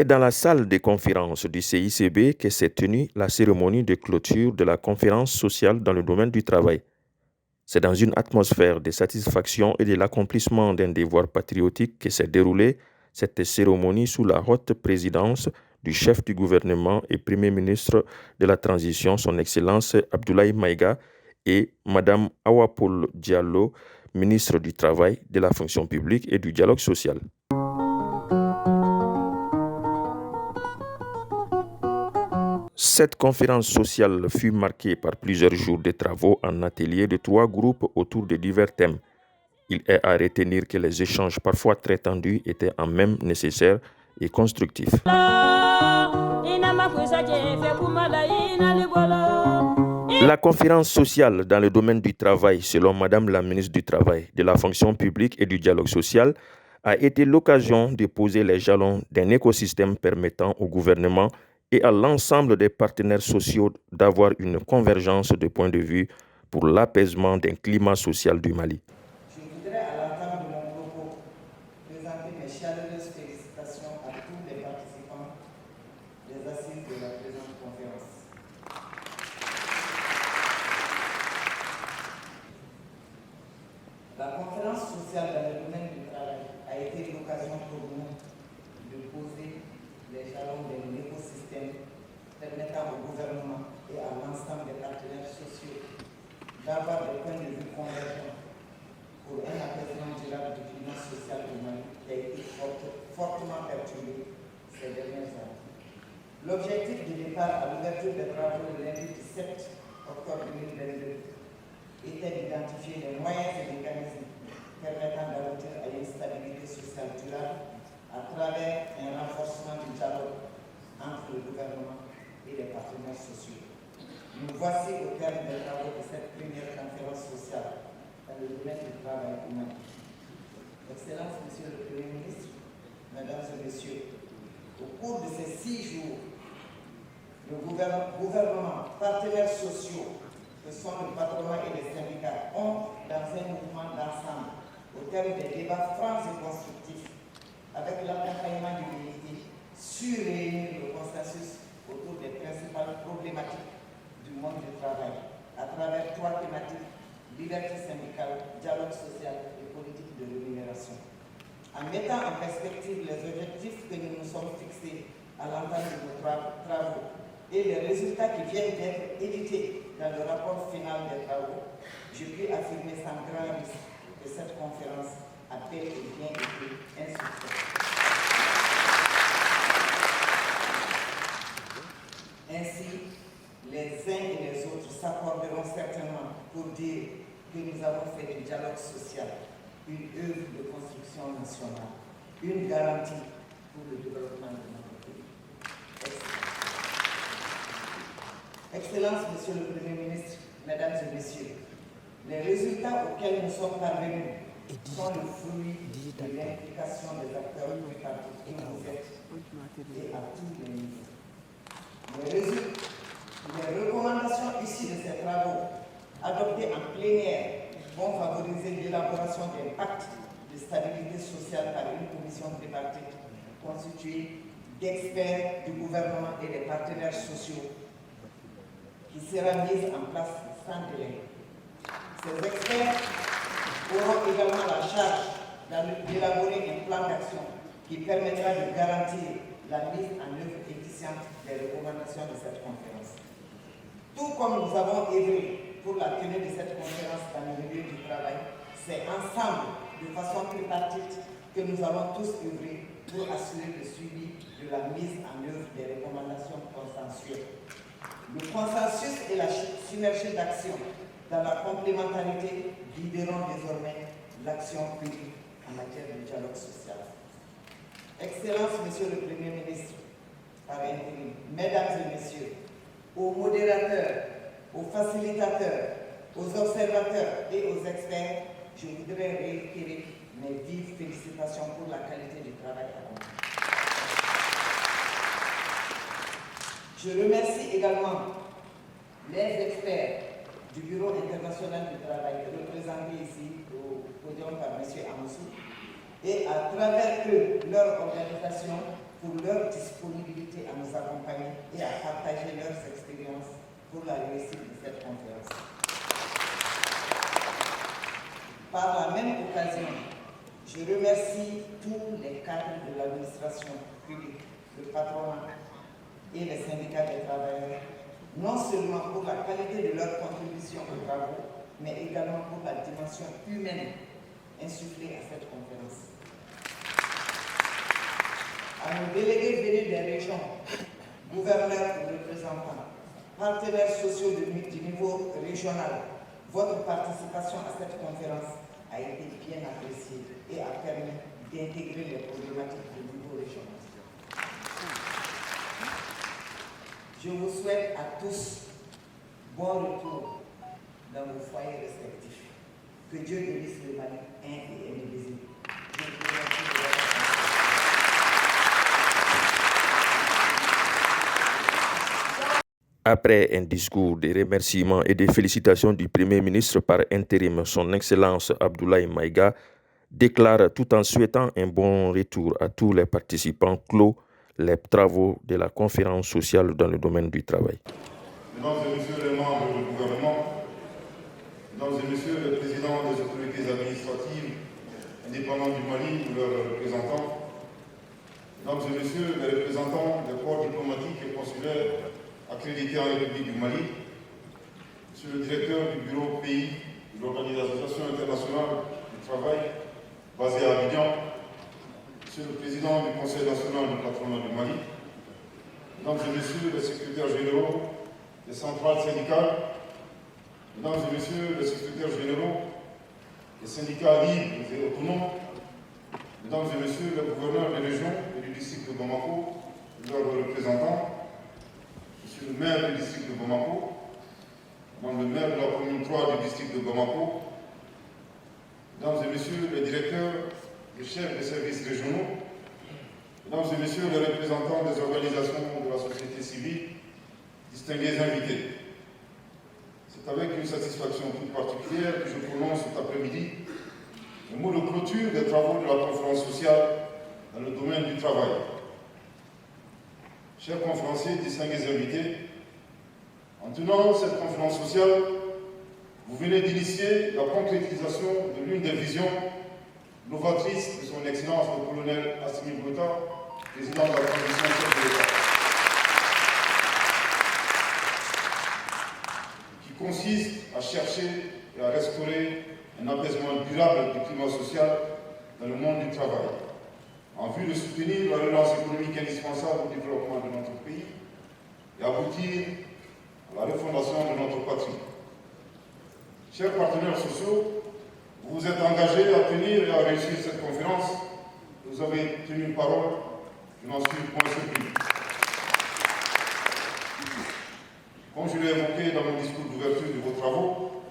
C'est dans la salle des conférences du CICB que s'est tenue la cérémonie de clôture de la conférence sociale dans le domaine du travail. C'est dans une atmosphère de satisfaction et de l'accomplissement d'un devoir patriotique que s'est déroulée cette cérémonie sous la haute présidence du chef du gouvernement et premier ministre de la transition, son Excellence Abdoulaye Maïga, et Madame Awa-Paul Diallo, ministre du Travail, de la fonction publique et du dialogue social. Cette conférence sociale fut marquée par plusieurs jours de travaux en atelier de 3 groupes autour de divers thèmes. Il est à retenir que les échanges parfois très tendus étaient en même nécessaires et constructifs. La conférence sociale dans le domaine du travail, selon Madame la ministre du Travail, de la fonction publique et du dialogue social, a été l'occasion de poser les jalons d'un écosystème permettant au gouvernement et à l'ensemble des partenaires sociaux d'avoir une convergence de points de vue pour l'apaisement d'un climat social du Mali. Je voudrais à l'entame de mon propos présenter mes chaleureuses félicitations à tous les participants des assises de la présente conférence. La conférence sociale dans le domaine du travail a été l'occasion pour nous de poser les jalons d'un écosystème permettant au gouvernement et à l'ensemble des partenaires sociaux d'avoir des points de vue convergents pour un apaisement durable du climat social du Mali qui a été fortement perturbé ces dernières années. L'objectif du départ à l'ouverture des travaux le lundi 17 octobre 2022 était d'identifier les moyens et mécanismes permettant d'aboutir à une stabilité sociale durable à travers un renforcement du dialogue entre le gouvernement et les partenaires sociaux. Nous voici au terme des travaux de cette première conférence sociale dans le domaine du travail humain. Excellence, Monsieur le Premier ministre, Mesdames et Messieurs, au cours de ces 6 jours, le gouvernement, partenaires sociaux, que sont le patronat et les syndicats, ont, dans un mouvement d'ensemble, au terme des débats francs et constructifs, avec l'accompagnement du ministère, su réunir le consensus autour des principales problématiques du monde du travail, à travers 3 thématiques: liberté syndicale, dialogue social et politique de rémunération. En mettant en perspective les objectifs que nous nous sommes fixés à l'entame de nos travaux et les résultats qui viennent d'être édités dans le rapport final des travaux, je puis affirmer sans grand risque que cette conférence a bel et bien été un succès. Ainsi, les uns et les autres s'accorderont certainement pour dire que nous avons fait du dialogue social une œuvre de construction nationale, une garantie pour le développement de notre pays. Excellence, Monsieur le Premier ministre, Mesdames et Messieurs, les résultats auxquels nous sommes parvenus sont le fruit de l'implication des acteurs du parti que vous êtes et à tous les niveaux. Les recommandations issues de ces travaux, adoptées en plénière, vont favoriser l'élaboration d'un pacte de stabilité sociale par une commission tripartite constituée d'experts du gouvernement et des partenaires sociaux qui sera mise en place sans délai. Ces experts auront également la charge d'élaborer un plan d'action qui permettra de garantir la mise en œuvre efficiente des recommandations de cette conférence. Tout comme nous avons œuvré pour la tenue de cette conférence dans le milieu du travail, c'est ensemble, de façon tripartite, que nous allons tous œuvrer pour assurer le suivi de la mise en œuvre des recommandations consensuelles. Le consensus et la synergie d'action dans la complémentarité guideront désormais l'action publique en matière de dialogue social. Excellence, Monsieur le Premier ministre, par intérim, Mesdames et Messieurs, aux modérateurs, aux facilitateurs, aux observateurs et aux experts, je voudrais réitérer mes vives félicitations pour la qualité du travail accompli. Je remercie également les experts du Bureau international du travail, représentés ici au podium par M. Amoussou, et à travers eux, leur organisation, pour leur disponibilité à nous accompagner et à partager leurs expériences pour la réussite de cette conférence. Par la même occasion, je remercie tous les cadres de l'administration publique, le patronat et les syndicats des travailleurs, non seulement pour la qualité de leur contribution aux travaux, mais également pour la dimension humaine insufflée à cette conférence. À nos délégués venus des régions, gouverneurs et représentants, partenaires sociaux du niveau régional, votre participation à cette conférence a été bien appréciée et a permis d'intégrer les problématiques du niveau régional. Je vous souhaite à tous bon retour dans vos foyers respectifs. Que Dieu bénisse le Mali un et indivisible. Je vous remercie de votre attention. Après un discours de remerciements et de félicitations du Premier ministre par intérim, son Excellence Abdoulaye Maïga déclare tout en souhaitant un bon retour à tous les participants clos les travaux de la conférence sociale dans le domaine du travail. Mesdames et messieurs les membres du gouvernement, mesdames et messieurs les présidents des autorités administratives indépendantes du Mali ou leurs représentants, mesdames et messieurs les représentants des corps diplomatiques et consulaires accrédités en République du Mali, monsieur le directeur du bureau pays de l'Organisation internationale du travail basé à Abidjan, monsieur le président du Conseil national du patronat du Mali, mesdames et messieurs les secrétaires généraux des centrales syndicales, mesdames et messieurs les secrétaires généraux des syndicats libres et autonomes, mesdames et messieurs les gouverneurs des régions et du district de Bamako, et leurs représentants, monsieur le maire du district de Bamako, madame le maire de la commune 3 du district de Bamako, mesdames et messieurs les directeurs, les chefs des services régionaux, mesdames et messieurs les représentants des organisations de la société civile, distingués invités. C'est avec une satisfaction toute particulière que je prononce cet après-midi le mot de clôture des travaux de la conférence sociale dans le domaine du travail. Chers conférenciers, distingués invités, en tenant cette conférence sociale, vous venez d'initier la concrétisation de l'une des visions novatrices de son Excellence le colonel Assimi Goïta, président de la transition chef de l'État, qui consiste à chercher et à restaurer un apaisement durable du climat social dans le monde du travail, en vue de soutenir la relance économique indispensable au développement de notre pays et aboutir à la refondation de notre patrie. Chers partenaires sociaux, vous vous êtes engagés à tenir et à réussir cette conférence. Vous avez tenu parole, je n'en suis point surpris. Comme je l'ai évoqué dans mon discours d'ouverture de vos travaux,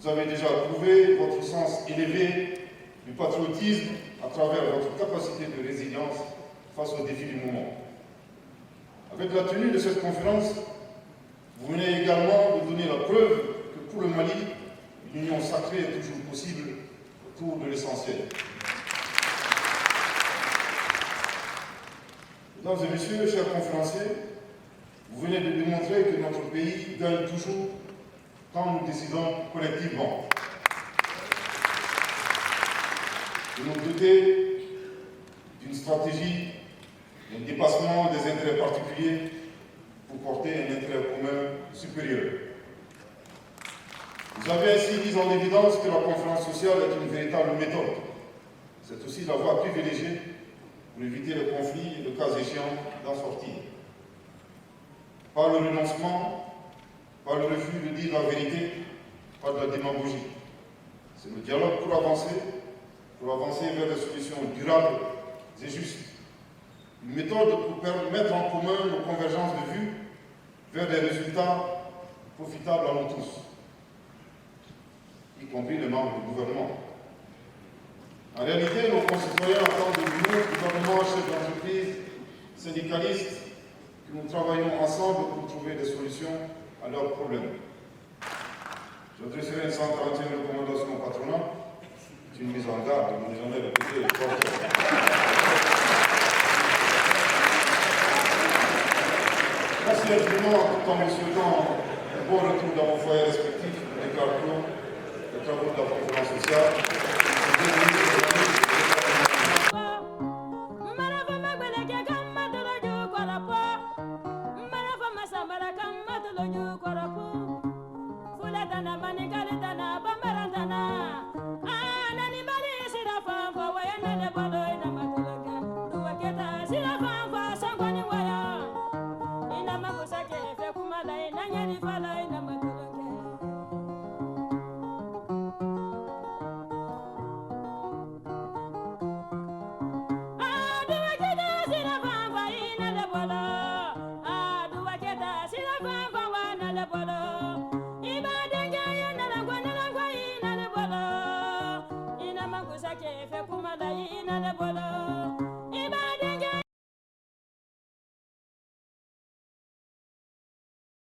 vous avez déjà prouvé votre sens élevé du patriotisme à travers votre capacité de résilience face aux défis du moment. Avec la tenue de cette conférence, vous venez également de donner la preuve que pour le Mali, une union sacrée est toujours possible autour de l'essentiel. Mesdames et messieurs, chers conférenciers, vous venez de démontrer que notre pays gagne toujours quand nous décidons collectivement de nous doter d'une stratégie, d'un dépassement des intérêts particuliers pour porter un intérêt commun supérieur. Vous avez ainsi mis en évidence que la conférence sociale est une véritable méthode. C'est aussi la voie privilégiée pour éviter le conflit et, le cas échéant, d'en sortir. Pas le renoncement, pas le refus de dire la vérité, pas de la démagogie. C'est le dialogue pour avancer vers des solutions durables et justes. Une méthode pour mettre en commun nos convergences de vues vers des résultats profitables à nous tous, y compris les membres du gouvernement. En réalité, nos concitoyens attendent de nous, gouvernement, chefs d'entreprise, syndicalistes, que nous travaillons ensemble pour trouver des solutions à leurs problèmes. J'adresserai une 141 recommandation au patronat. C'est une mise en garde, je n'ai jamais répété. président, tout en me souhaitant un bon retour dans vos foyers respectifs, les caractères, les travaux de la conférence sociale. Bolo